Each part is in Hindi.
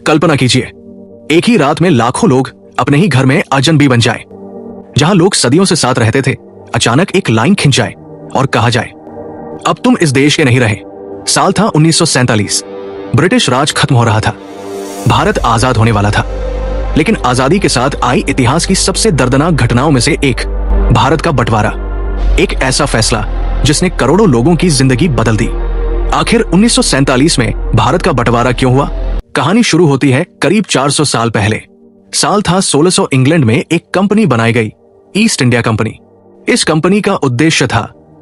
कल्पना कीजिए, एक ही रात में लाखों लोग अपने ही घर में अजनबी बन जाए। जहां लोग सदियों से साथ रहते थे, अचानक एक लाइन खिंच जाए और कहा जाए, अब तुम इस देश के नहीं रहे। साल था 1947। ब्रिटिश राज खत्म हो रहा था, भारत आजाद होने वाला था। लेकिन आजादी के साथ आई इतिहास की सबसे दर्दनाक घटनाओं में से एक, भारत का बंटवारा। एक ऐसा फैसला जिसने करोड़ों लोगों की जिंदगी बदल दी। आखिर 1947 में भारत का बंटवारा क्यों हुआ? कहानी शुरू होती है करीब 400 साल पहले। साल था 1600। इंग्लैंड में एक कंपनी बनाई गई, ईस्ट इंडिया कंपनी। इस कंपनी का उद्देश्य था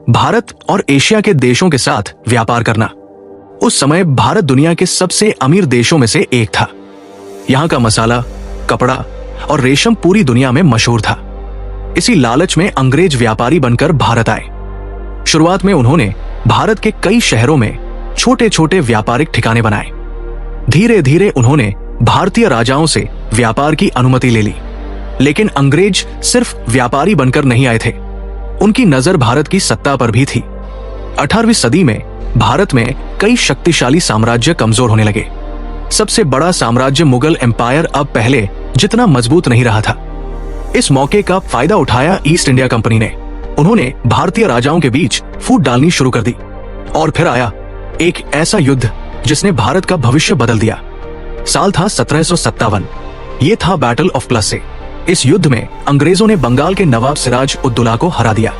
भारत और एशिया के देशों के साथ व्यापार करना। उस समय भारत दुनिया के सबसे अमीर देशों में से एक था। यहाँ का मसाला, कपड़ा और रेशम पूरी दुनिया में मशहूर था। इसी लालच में अंग्रेज व्यापारी बनकर भारत आए। शुरुआत में उन्होंने भारत के कई शहरों में छोटे छोटे व्यापारिक ठिकाने बनाए। धीरे धीरे उन्होंने भारतीय राजाओं से व्यापार की अनुमति ले ली। लेकिन अंग्रेज सिर्फ व्यापारी बनकर नहीं आए थे, उनकी नजर भारत की सत्ता पर भी थी। 18वीं सदी में भारत में कई शक्तिशाली साम्राज्य कमजोर होने लगे। सबसे बड़ा साम्राज्य मुगल एम्पायर अब पहले जितना मजबूत नहीं रहा था। इस मौके का फायदा उठाया ईस्ट इंडिया कंपनी ने। उन्होंने भारतीय राजाओं के बीच फूट डालनी शुरू कर दी। और फिर आया एक ऐसा युद्ध जिसने भारत का भविष्य बदल दिया। साल था 1757। ये था बैटल ऑफ प्लसे। इस युद्ध में अंग्रेजों ने बंगाल के नवाब सिराज उद्दौला को हरा दिया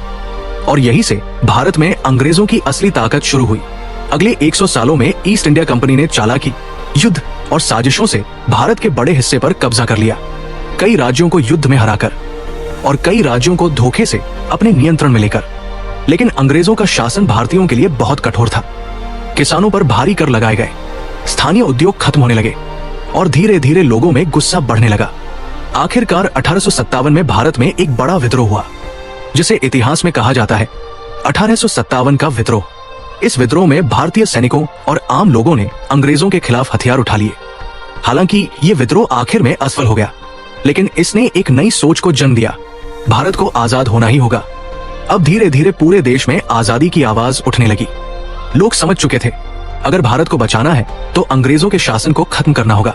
और यहीं से भारत में अंग्रेजों की असली ताकत शुरू हुई। अगले 100 सालों में ईस्ट इंडिया कंपनी ने चालाकी, युद्ध और साजिशों से भारत के बड़े हिस्से पर कब्जा कर लिया। कई राज्यों को युद्ध में हराकर और कई राज्यों को धोखे से अपने नियंत्रण में लेकर। लेकिन अंग्रेजों का शासन भारतीयों के लिए बहुत कठोर था। किसानों पर भारी कर लगाए गए, स्थानीय उद्योग खत्म होने लगे और धीरे धीरे लोगों में गुस्सा बढ़ने लगा। आखिरकार 1857 में भारत में एक बड़ा विद्रोह हुआ, जिसे इतिहास में कहा जाता है 1857 का विद्रोह। इस विद्रोह में भारतीय सैनिकों और आम लोगों ने अंग्रेजों के खिलाफ हथियार उठा लिए। हालांकि ये विद्रोह आखिर में असफल हो गया, लेकिन इसने एक नई सोच को जन्म दिया। भारत को आजाद होना ही होगा। अब धीरे धीरे पूरे देश में आजादी की आवाज उठने लगी। लोग समझ चुके थे, अगर भारत को बचाना है तो अंग्रेजों के शासन को खत्म करना होगा।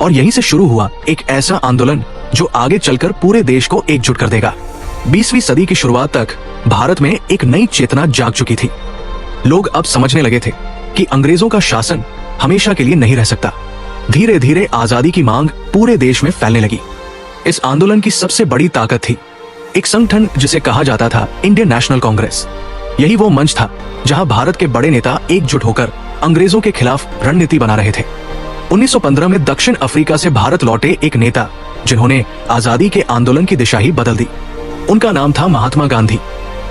और यहीं से शुरू हुआ एक ऐसा आंदोलन जो आगे चलकर पूरे देश को एकजुट कर देगा। 20वीं सदी की शुरुआत तक भारत में एक नई चेतना जाग चुकी थी। लोग अब समझने लगे थे कि अंग्रेजों का शासन हमेशा के लिए नहीं रह सकता। धीरे धीरे आजादी की मांग पूरे देश में फैलने लगी। इस आंदोलन की सबसे बड़ी ताकत थी एक संगठन जिसे कहा जाता था इंडियन नेशनल कांग्रेस। यही वो मंच था जहां भारत के बड़े नेता एकजुट होकर अंग्रेजों के खिलाफ रणनीति बना रहे थे। 1915 में दक्षिण अफ्रीका से भारत लौटे एक नेता जिन्होंने आजादी के आंदोलन की दिशा ही बदल दी। उनका नाम था महात्मा गांधी।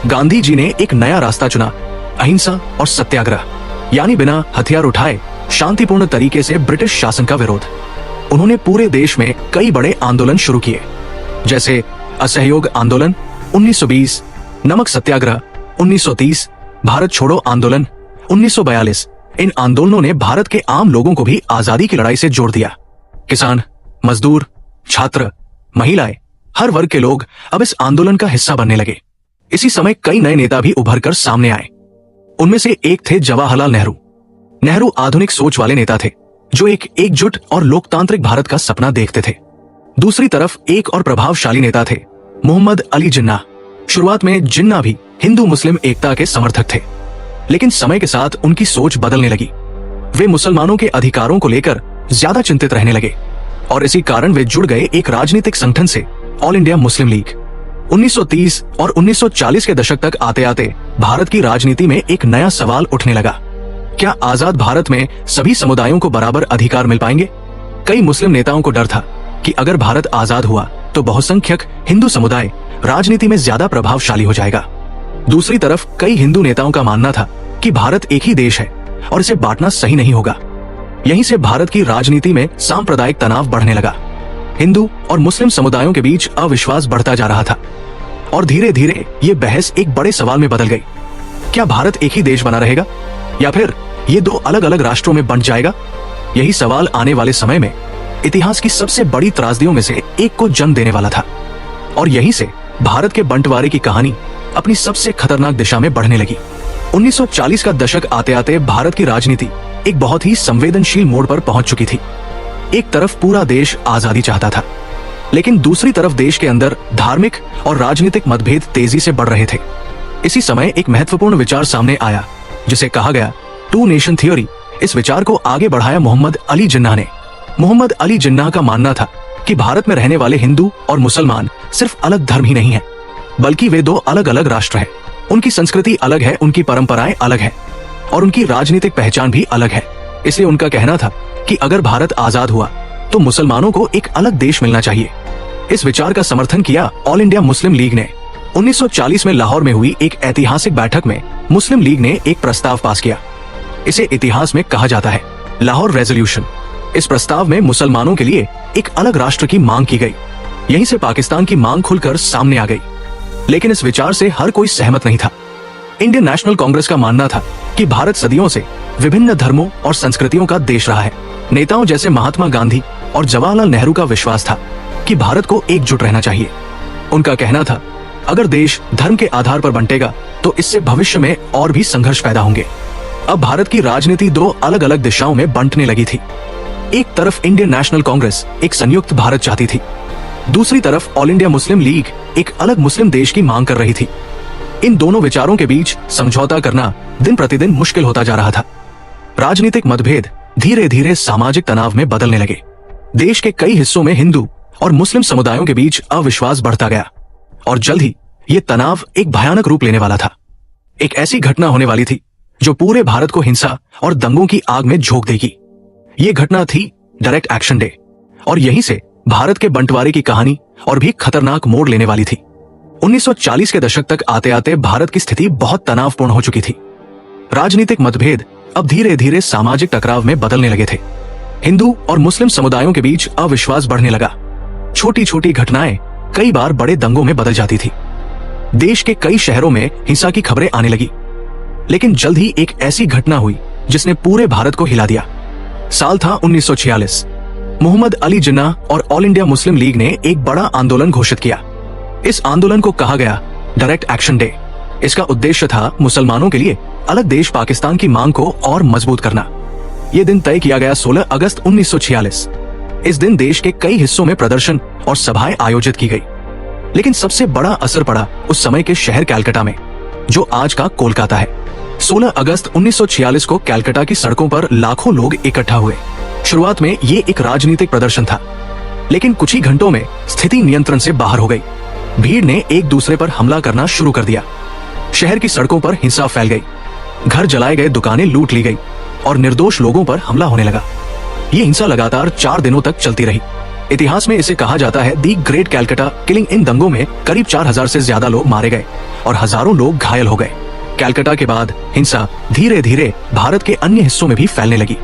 गांधी जी ने एक नया रास्ता चुना, अहिंसा और सत्याग्रह, यानी बिना हथियार उठाए शांतिपूर्ण तरीके से ब्रिटिश शासन का विरोध। उन्होंने पूरे देश में कई बड़े आंदोलन शुरू किए, जैसे असहयोग आंदोलन 1920, नमक सत्याग्रह 1930, भारत छोड़ो आंदोलन 1942। इन आंदोलनों ने भारत के आम लोगों को भी आजादी की लड़ाई से जोड़ दिया। किसान, मजदूर, छात्र, महिलाएं, हर वर्ग के लोग अब इस आंदोलन का हिस्सा बनने लगे। इसी समय कई नए नेता भी उभर कर सामने आए। उनमें से एक थे जवाहरलाल नेहरू। नेहरू आधुनिक सोच वाले नेता थे जो एक एकजुट और लोकतांत्रिक भारत का सपना देखते थे। दूसरी तरफ एक और प्रभावशाली नेता थे मोहम्मद अली जिन्ना। शुरुआत में जिन्ना भी हिंदू मुस्लिम एकता के समर्थक थे, लेकिन समय के साथ उनकी सोच बदलने लगी। वे मुसलमानों के अधिकारों को लेकर ज्यादा चिंतित रहने लगे और इसी कारण वे जुड़ गए एक राजनीतिक संगठन से, ऑल इंडिया मुस्लिम लीग। 1930 और 1940 के दशक तक आते आते भारत की राजनीति में एक नया सवाल उठने लगा, क्या आजाद भारत में सभी समुदायों को बराबर अधिकार मिल पाएंगे? कई मुस्लिम नेताओं को डर था कि अगर भारत आजाद हुआ तो बहुसंख्यक हिंदू समुदाय राजनीति में ज्यादा प्रभावशाली हो जाएगा। दूसरी तरफ कई हिंदू नेताओं का मानना था कि भारत एक ही देश है और इसे बांटना सही नहीं होगा। यहीं से भारत की राजनीति में सांप्रदायिक तनाव बढ़ने लगा। हिंदू और मुस्लिम समुदायों के बीच अविश्वास बढ़ता जा रहा था और धीरे धीरे ये बहस एक बड़े सवाल में बदल गई, क्या भारत एक ही देश बना रहेगा या फिर ये दो अलग अलग राष्ट्रों में बंट जाएगा? यही सवाल आने वाले समय में इतिहास की सबसे बड़ी त्रासदियों में से एक को जन्म देने वाला था और यहीं से भारत के बंटवारे की कहानी अपनी सबसे खतरनाक दिशा में बढ़ने लगी। 1940 का दशक आते आते भारत की राजनीति एक बहुत ही संवेदनशील मोड़ पर पहुंच चुकी थी। एक तरफ पूरा देश आजादी चाहता था, लेकिन दूसरी तरफ देश के अंदर धार्मिक और राजनीतिक मतभेद तेजी से बढ़ रहे थे। इसी समय एक महत्वपूर्ण विचार सामने आया जिसे कहा गया टू नेशन थ्योरी। इस विचार को आगे बढ़ाया मोहम्मद अली जिन्नाह ने। मोहम्मद अली जिन्नाह का मानना था कि भारत में रहने वाले हिंदू और मुसलमान सिर्फ अलग धर्म ही नहीं है, बल्कि वे दो अलग अलग राष्ट्र हैं। उनकी संस्कृति अलग है, उनकी परंपराएं अलग है और उनकी राजनीतिक पहचान भी अलग है। इसलिए उनका कहना था कि अगर भारत आजाद हुआ तो मुसलमानों को एक अलग देश मिलना चाहिए। इस विचार का समर्थन किया ऑल इंडिया मुस्लिम लीग ने। 1940 में लाहौर में हुई एक ऐतिहासिक बैठक में मुस्लिम लीग ने एक प्रस्ताव पास किया। इसे इतिहास में कहा जाता है लाहौर रेजोल्यूशन। इस प्रस्ताव में मुसलमानों के लिए एक अलग राष्ट्र की मांग की गई। यहीं से पाकिस्तान की मांग खुलकर सामने आ गई। लेकिन इस विचार से हर कोई सहमत नहीं था। इंडियन नेशनल कांग्रेस का मानना था कि भारत सदियों से विभिन्न धर्मों और संस्कृतियों का देश रहा है। नेताओं जैसे महात्मा गांधी और जवाहरलाल नेहरू का विश्वास था कि भारत को एकजुट रहना चाहिए। उनका कहना था अगर देश धर्म के आधार पर बंटेगा तो इससे भविष्य में और भी संघर्ष पैदा होंगे। अब भारत की राजनीति दो अलग अलग दिशाओं में बंटने लगी थी। एक तरफ इंडियन नेशनल कांग्रेस एक संयुक्त भारत चाहती थी, दूसरी तरफ ऑल इंडिया मुस्लिम लीग एक अलग मुस्लिम देश की मांग कर रही थी। इन दोनों विचारों के बीच समझौता करना दिन प्रतिदिन मुश्किल होता जा रहा था। राजनीतिक मतभेद धीरे धीरे सामाजिक तनाव में बदलने लगे। देश के कई हिस्सों में हिंदू और मुस्लिम समुदायों के बीच अविश्वास बढ़ता गया और जल्द ही ये तनाव एक भयानक रूप लेने वाला था। एक ऐसी घटना होने वाली थी जो पूरे भारत को हिंसा और दंगों की आग में झोंक देगी। ये घटना थी डायरेक्ट एक्शन डे और यहीं से भारत के बंटवारे की कहानी और भी खतरनाक मोड़ लेने वाली थी। 1940 के दशक तक आते आते भारत की स्थिति बहुत तनावपूर्ण हो चुकी थी। राजनीतिक मतभेद अब धीरे धीरे सामाजिक टकराव में बदलने लगे थे। हिंदू और मुस्लिम समुदायों के बीच अविश्वास बढ़ने लगा। छोटी छोटी घटनाएं कई बार बड़े दंगों में बदल जाती थी। देश के कई शहरों में हिंसा की खबरें आने लगी। लेकिन जल्द ही एक ऐसी घटना हुई जिसने पूरे भारत को हिला दिया। साल था 1946। मोहम्मद अली जिन्नाह और ऑल इंडिया मुस्लिम लीग ने एक बड़ा आंदोलन घोषित किया। इस आंदोलन को कहा गया डायरेक्ट एक्शन डे। इसका उद्देश्य था मुसलमानों के लिए अलग देश पाकिस्तान की मांग को और मजबूत करना। यह दिन तय किया गया 16 अगस्त 1946। इस दिन देश के कई हिस्सों में प्रदर्शन और सभाएं आयोजित की गई। लेकिन सबसे बड़ा असर पड़ा उस समय के शहर कैलकाटा में, जो आज का कोलकाता है। 16 अगस्त 1946 को कैलकाटा की सड़कों पर लाखों लोग इकट्ठा हुए। शुरुआत में ये एक राजनीतिक प्रदर्शन था, लेकिन कुछ ही घंटों में स्थिति नियंत्रण से बाहर हो गई। भीड़ ने एक दूसरे पर हमला करना शुरू कर दिया। शहर की सड़कों पर हिंसा फैल गई, घर जलाए गए, दुकानें लूट ली गई और निर्दोष लोगों पर हमला होने लगा। ये हिंसा लगातार 4 दिनों तक चलती रही। इतिहास में इसे कहा जाता है दी ग्रेट कैलकाटा किलिंग। इन दंगों में करीब 4000 से ज्यादा लोग मारे गए और हजारों लोग घायल हो गए। कैलकाटा के बाद हिंसा धीरे धीरे भारत के अन्य हिस्सों में भी फैलने लगी,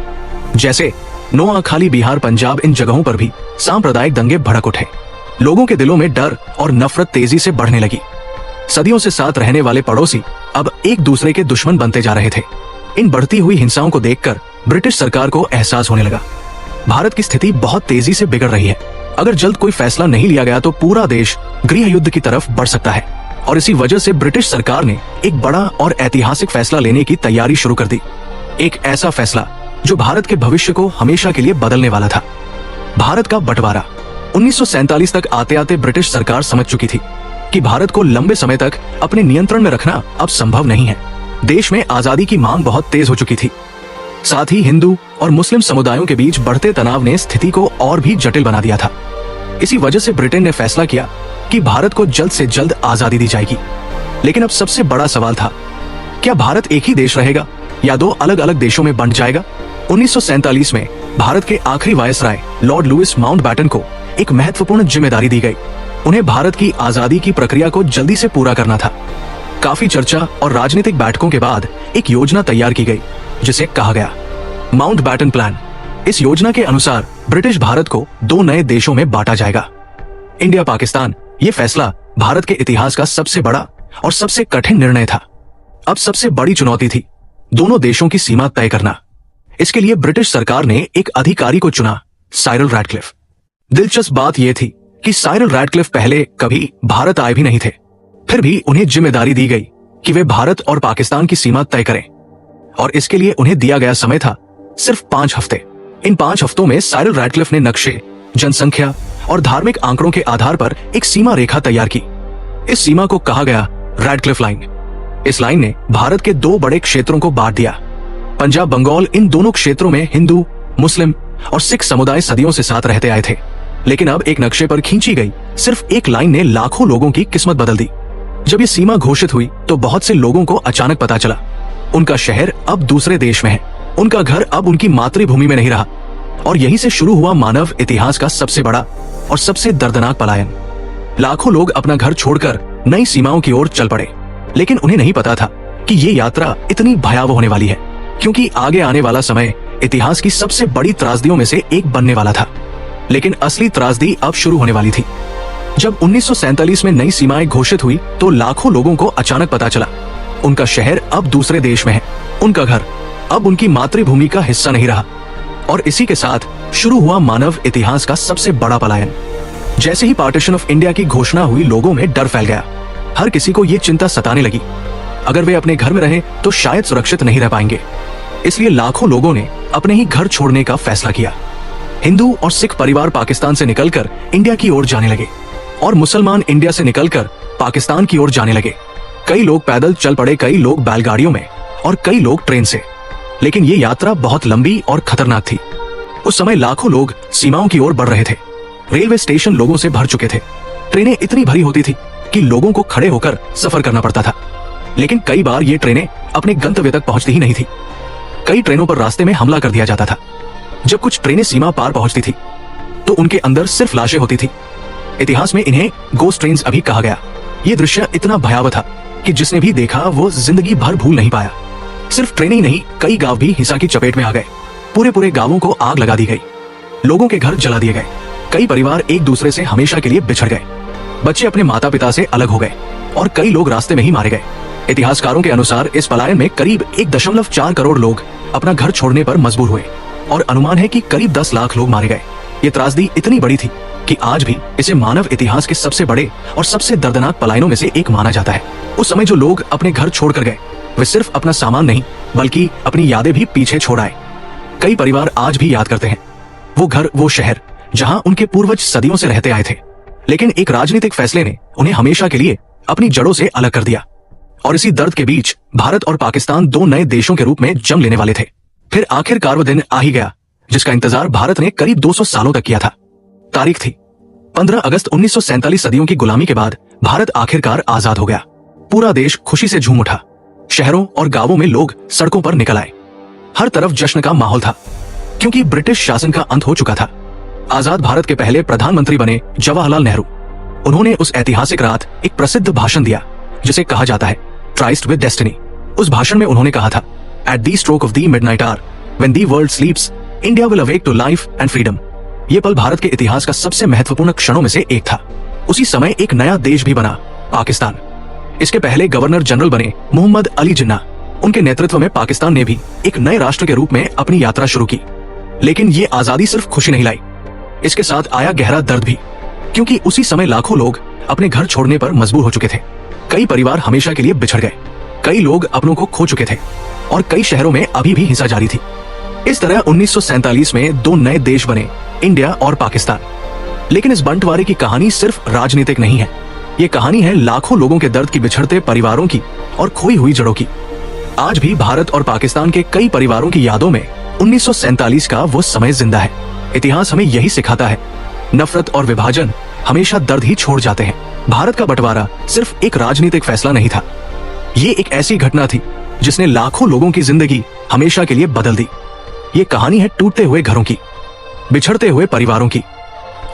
जैसे नोआखाली, बिहार, पंजाब। इन जगहों पर भी सांप्रदायिक दंगे भड़क उठे। लोगों के दिलों में डर और नफरत तेजी से बढ़ने लगी। सदियों से साथ रहने वाले पड़ोसी अब एक दूसरे के दुश्मन बनते जा रहे थे। इन बढ़ती हुई हिंसाओं को देखकर ब्रिटिश सरकार को एहसास होने लगा, भारत की स्थिति बहुत तेजी से बिगड़ रही है। अगर जल्द कोई फैसला नहीं लिया गया तो पूरा देश गृह युद्ध की तरफ बढ़ सकता है। और इसी वजह से ब्रिटिश सरकार ने एक बड़ा और ऐतिहासिक फैसला लेने की तैयारी शुरू कर दी। एक ऐसा फैसला जो भारत के भविष्य को हमेशा के लिए बदलने वाला था। भारत का बंटवारा। 1947 तक आते आते ब्रिटिश सरकार समझ चुकी थी कि भारत को लंबे समय तक अपने नियंत्रण में रखना अब संभव नहीं है। देश में आजादी की मांग बहुत तेज हो चुकी थी। साथ ही हिंदू और मुस्लिम समुदायों के बीच बढ़ते तनाव ने स्थिति को और भी जटिल बना दिया था। इसी वजह से ब्रिटेन ने फैसला किया कि भारत को जल्द से जल्द आजादी दी जाएगी। लेकिन अब सबसे बड़ा सवाल था, क्या भारत एक ही देश रहेगा या दो अलग अलग देशों में बंट जाएगा? 1947 में भारत के आखिरी वायसराय लॉर्ड लुईस माउंटबैटन को एक महत्वपूर्ण जिम्मेदारी दी गई। उन्हें भारत की आजादी की प्रक्रिया को जल्दी से पूरा करना था। काफी चर्चा और राजनीतिक बैठकों के बाद एक योजना तैयार की गई जिसे कहा गया माउंटबैटन प्लान। इस योजना के अनुसार ब्रिटिश भारत को 2 नए देशों में बांटा जाएगा, इंडिया पाकिस्तान। ये फैसला भारत के इतिहास का सबसे बड़ा और सबसे कठिन निर्णय था। अब सबसे बड़ी चुनौती थी दोनों देशों की सीमा तय करना। इसके लिए ब्रिटिश सरकार ने एक अधिकारी को चुना, साइरल रैडक्लिफ। दिलचस्प बात यह थी कि साइरल रैडक्लिफ पहले कभी भारत आए भी नहीं थे। फिर भी उन्हें जिम्मेदारी दी गई कि वे भारत और पाकिस्तान की सीमा तय करें और इसके लिए उन्हें दिया गया समय था सिर्फ 5 हफ्ते। इन 5 हफ्तों में साइरल रैडक्लिफ ने नक्शे, जनसंख्या और धार्मिक आंकड़ों के आधार पर एक सीमा रेखा तैयार की। इस सीमा को कहा गया रैडक्लिफ लाइन। इस लाइन ने भारत के 2 बड़े क्षेत्रों को बांट दिया। पंजाब, बंगाल, इन दोनों क्षेत्रों में हिंदू, मुस्लिम और सिख समुदाय सदियों से साथ रहते आए थे। लेकिन अब एक नक्शे पर खींची गई सिर्फ एक लाइन ने लाखों लोगों की किस्मत बदल दी। जब ये सीमा घोषित हुई तो बहुत से लोगों को अचानक पता चला उनका शहर अब दूसरे देश में है, उनका घर अब उनकी मातृभूमि में नहीं रहा। और यहीं से शुरू हुआ मानव इतिहास का सबसे बड़ा और सबसे दर्दनाक पलायन। लाखों लोग अपना घर छोड़कर नई सीमाओं की ओर चल पड़े, लेकिन उन्हें नहीं पता था कि ये यात्रा इतनी भयावह होने वाली है, क्योंकि आगे आने वाला समय इतिहास की सबसे बड़ी त्रासदियों में से एक बनने वाला था। लेकिन असली त्रासदी अब शुरू होने वाली थी। जब 1947 में नई सीमाएं घोषित हुई तो लाखों लोगों को अचानक पता चला उनका शहर अब दूसरे देश में है, उनका घर अब उनकी मातृभूमि का हिस्सा नहीं रहा। और इसी के साथ शुरू हुआ मानव इतिहास का सबसे बड़ा पलायन। जैसे ही पार्टीशन ऑफ इंडिया की घोषणा हुई, लोगों में डर फैल गया। हर किसी को ये चिंता सताने लगी, अगर वे अपने घर में रहे तो शायद सुरक्षित नहीं रह पाएंगे। इसलिए लाखों लोगों ने अपने ही घर छोड़ने का फैसला किया। हिंदू और सिख परिवार पाकिस्तान से निकलकर इंडिया की ओर जाने लगे और मुसलमान इंडिया से निकलकर पाकिस्तान की ओर जाने लगे। कई लोग पैदल चल पड़े, कई लोग बैलगाड़ियों में और कई लोग ट्रेन से। लेकिन ये यात्रा बहुत लंबी और खतरनाक थी। उस समय लाखों लोग सीमाओं की ओर बढ़ रहे थे। रेलवे स्टेशन लोगों से भर चुके थे। ट्रेनें इतनी भरी होती थी कि लोगों को खड़े होकर सफर करना पड़ता था। लेकिन कई बार ये ट्रेनें अपने गंतव्य तक पहुंचती ही नहीं थी। कई ट्रेनों पर रास्ते में हमला कर दिया जाता था। जब कुछ ट्रेनें सीमा पार पहुंचती थी तो उनके अंदर सिर्फ लाशें होती थी। इतिहास में इन्हें गोस्ट ट्रेन्स अभी कहा गया। ये दृश्य इतना भयावह था कि जिसने भी देखा वो जिंदगी भर भूल नहीं पाया। सिर्फ ट्रेनें ही नहीं, कई गांव भी हिंसा की चपेट में आ गए। पूरे गांवों को आग लगा दी गई, लोगों के घर जला दिए गए। कई परिवार एक दूसरे से हमेशा के लिए बिछड़ गए। बच्चे अपने माता पिता से अलग हो गए और कई लोग रास्ते में ही मारे गए। इतिहासकारों के अनुसार इस पलायन में करीब 1.4 करोड़ लोग अपना घर छोड़ने पर मजबूर हुए और अनुमान है कि करीब 10 लाख लोग मारे गए। ये त्रासदी इतनी बड़ी थी कि आज भी इसे मानव इतिहास के सबसे बड़े और सबसे दर्दनाक पलायनों में से एक माना जाता है। उस समय जो लोग अपने घर छोड़कर गए वे सिर्फ अपना सामान नहीं बल्कि अपनी यादें भी पीछे छोड़ आए। कई परिवार आज भी याद करते हैं वो घर, वो शहर जहां उनके पूर्वज सदियों से रहते आए थे। लेकिन एक राजनीतिक फैसले ने उन्हें हमेशा के लिए अपनी जड़ों से अलग कर दिया। और इसी दर्द के बीच भारत और पाकिस्तान 2 नए देशों के रूप में जन्म लेने वाले थे। फिर आखिरकार वो दिन आ ही गया जिसका इंतजार भारत ने करीब 200 सालों तक किया था। तारीख थी 15 अगस्त 1947। सदियों की गुलामी के बाद भारत आखिरकार आजाद हो गया। पूरा देश खुशी से झूम उठा। शहरों और गांवों में लोग सड़कों पर निकल आए। हर तरफ जश्न का माहौल था क्योंकि ब्रिटिश शासन का अंत हो चुका था। आजाद भारत के पहले प्रधानमंत्री बने जवाहरलाल नेहरू। उन्होंने उस ऐतिहासिक रात एक प्रसिद्ध भाषण दिया जिसे कहा जाता है ट्राइस्ट विद डेस्टिनी। उस भाषण में उन्होंने कहा था, at the stroke of the midnight hour when the world sleeps India will awake to life and freedom. ये पल भारत के इतिहास का सबसे महत्वपूर्ण क्षणों में से एक था। उसी समय एक नया देश भी बना, पाकिस्तान। इसके पहले गवर्नर जनरल बने मोहम्मद अली जिन्ना। उनके नेतृत्व में पाकिस्तान ने भी एक नए राष्ट्र के रूप में अपनी यात्रा शुरू की। लेकिन ये आजादी सिर्फ खुशी नहीं लाई, इसके साथ आया गहरा दर्द भी, क्योंकि उसी समय लाखों लोग अपने घर छोड़ने पर मजबूर हो चुके थे। कई परिवार हमेशा के लिए बिछड़ गए, कई लोग अपनों को खो चुके थे और कई शहरों में अभी भी हिंसा जारी थी। इस तरह 1947 में 2 नए देश बने, इंडिया और पाकिस्तान। लेकिन इस बंटवारे की कहानी सिर्फ राजनीतिक नहीं है। ये कहानी है लाखों लोगों के दर्द की, बिछड़ते परिवारों की और खोई हुई जड़ों की। आज भी भारत और पाकिस्तान के कई परिवारों की यादों में 1947 का वो समय जिंदा है। इतिहास हमें यही सिखाता है, नफरत और विभाजन हमेशा दर्द ही छोड़ जाते हैं। भारत का बंटवारा सिर्फ एक राजनीतिक फैसला नहीं था, ये एक ऐसी घटना थी जिसने लाखों लोगों की जिंदगी हमेशा के लिए बदल दी। ये कहानी है टूटते हुए घरों की, बिछड़ते हुए परिवारों की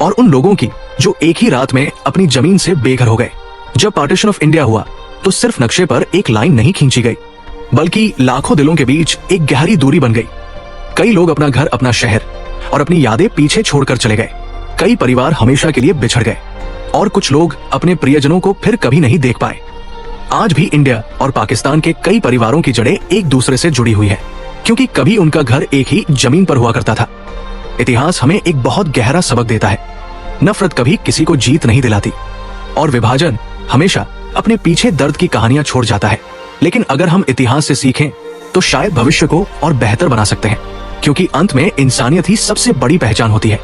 और उन लोगों की जो एक ही रात में अपनी जमीन से बेघर हो गए। जब पार्टीशन ऑफ इंडिया हुआ तो सिर्फ नक्शे पर एक लाइन नहीं खींची गई, बल्कि लाखों दिलों के बीच एक गहरी दूरी बन गई। कई लोग अपना घर, अपना शहर और अपनी यादें पीछे छोड़कर चले गए। कई परिवार हमेशा के लिए बिछड़ गए और कुछ लोग अपने प्रियजनों को फिर कभी नहीं देख पाए। आज भी इंडिया और पाकिस्तान के कई परिवारों की जड़ें एक दूसरे से जुड़ी हुई है, क्योंकि कभी उनका घर एक ही जमीन पर हुआ करता था। इतिहास हमें एक बहुत गहरा सबक देता है, नफरत कभी किसी को जीत नहीं दिलाती और विभाजन हमेशा अपने पीछे दर्द की कहानियां छोड़ जाता है। लेकिन अगर हम इतिहास से सीखें तो शायद भविष्य को और बेहतर बना सकते हैं। क्योंकि अंत में इंसानियत ही सबसे बड़ी पहचान होती है।